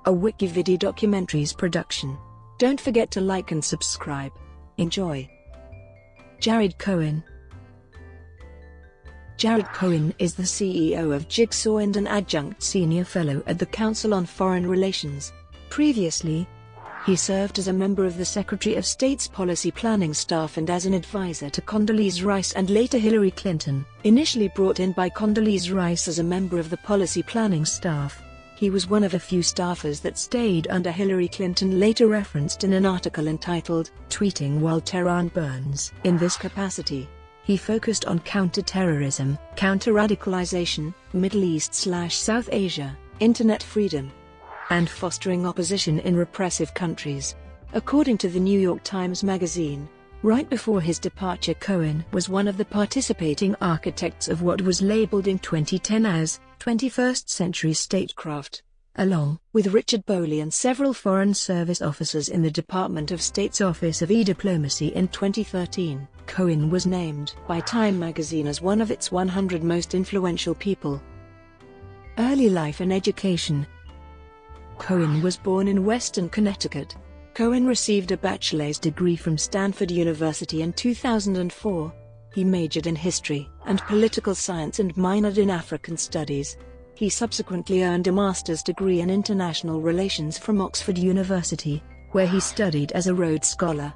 a Wikividi Documentaries production. Don't forget to like and subscribe. Enjoy. Jared Cohen. Jared Cohen is the CEO of Jigsaw and an adjunct senior fellow at the Council on Foreign Relations. Previously, he served as a member of the Secretary of State's policy planning staff and as an advisor to Condoleezza Rice and later Hillary Clinton. Initially brought in by Condoleezza Rice as a member of the policy planning staff, he was one of a few staffers that stayed under Hillary Clinton, later referenced in an article entitled, "Tweeting While Tehran Burns." In this capacity, he focused on counter-terrorism, counter-radicalization, Middle East/South Asia, internet freedom, and fostering opposition in repressive countries. According to the New York Times Magazine, right before his departure, Cohen was one of the participating architects of what was labeled in 2010 as 21st century statecraft. Along with Richard Bowley and several Foreign Service officers in the Department of State's Office of E-Diplomacy in 2013, Cohen was named by Time magazine as one of its 100 most influential people. Early life and education. Cohen was born in Weston, Connecticut. Cohen received a bachelor's degree from Stanford University in 2004. He majored in history and political science and minored in African studies. He subsequently earned a master's degree in international relations from Oxford University, where he studied as a Rhodes Scholar.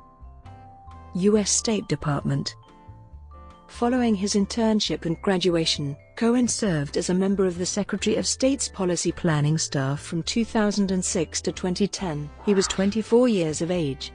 U.S. State Department. Following his internship and graduation, Cohen served as a member of the Secretary of State's policy planning staff from 2006 to 2010. He was 24 years of age.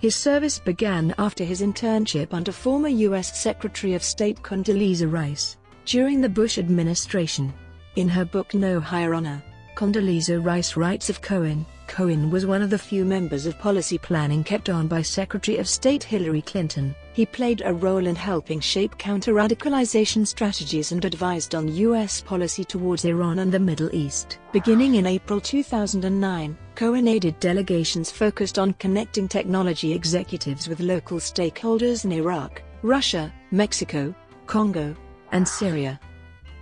His service began after his internship under former U.S. Secretary of State Condoleezza Rice during the Bush administration. In her book No Higher Honor, Condoleezza Rice writes of Cohen, "Cohen was one of the few members of policy planning kept on by Secretary of State Hillary Clinton. He played a role in helping shape counter-radicalization strategies and advised on U.S. policy towards Iran and the Middle East." Beginning in April 2009, Cohen aided delegations focused on connecting technology executives with local stakeholders in Iraq, Russia, Mexico, Congo, and Syria.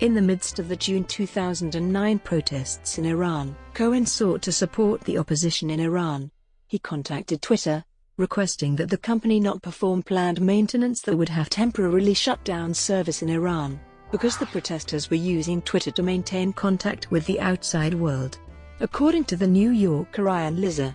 In the midst of the June 2009 protests in Iran, Cohen sought to support the opposition in Iran. He contacted Twitter, requesting that the company not perform planned maintenance that would have temporarily shut down service in Iran, because the protesters were using Twitter to maintain contact with the outside world. According to the New Yorker Ian Lizer,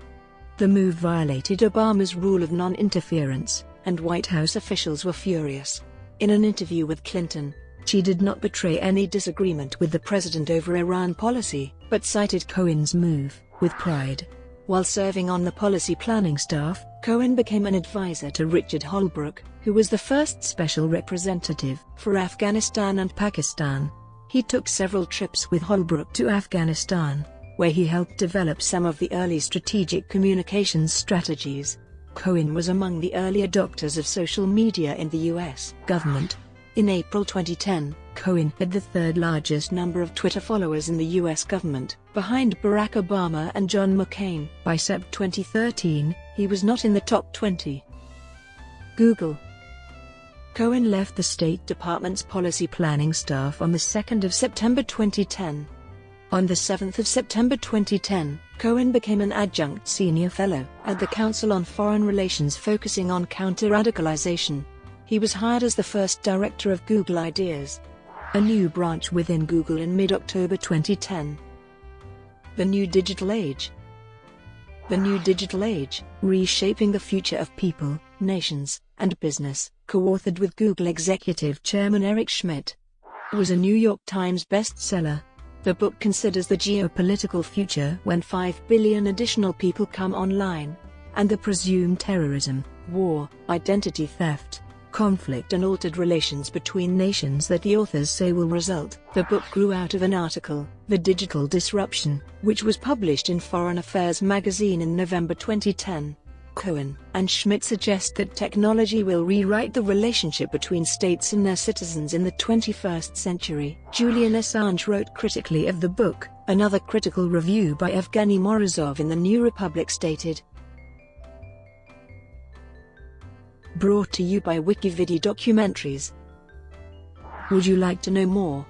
the move violated Obama's rule of non-interference, and White House officials were furious. In an interview with Clinton, she did not betray any disagreement with the president over Iran policy, but cited Cohen's move with pride. While serving on the policy planning staff, Cohen became an advisor to Richard Holbrooke, who was the first special representative for Afghanistan and Pakistan. He took several trips with Holbrooke to Afghanistan, where he helped develop some of the early strategic communications strategies. Cohen was among the early adopters of social media in the U.S. government. In April 2010, Cohen had the third largest number of Twitter followers in the U.S. government, behind Barack Obama and John McCain. By September 2013, he was not in the top 20. Google. Cohen left the State Department's policy planning staff on the 2nd of September 2010. On the 7th of September 2010, Cohen became an adjunct senior fellow at the Council on Foreign Relations focusing on counter-radicalization. He was hired as the first director of Google Ideas, a new branch within Google, in mid-October 2010. The New Digital Age. The New Digital Age, Reshaping the Future of People, Nations, and Business, co-authored with Google Executive Chairman Eric Schmidt, was a New York Times bestseller. The book considers the geopolitical future when 5 billion additional people come online, and the presumed terrorism, war, identity theft, conflict and altered relations between nations that the authors say will result. The book grew out of an article, The Digital Disruption, which was published in Foreign Affairs magazine in November 2010. Cohen and Schmidt suggest that technology will rewrite the relationship between states and their citizens in the 21st century. Julian Assange wrote critically of the book. Another critical review by Evgeny Morozov in The New Republic stated, "Brought to you by Wikividi Documentaries. Would you like to know more?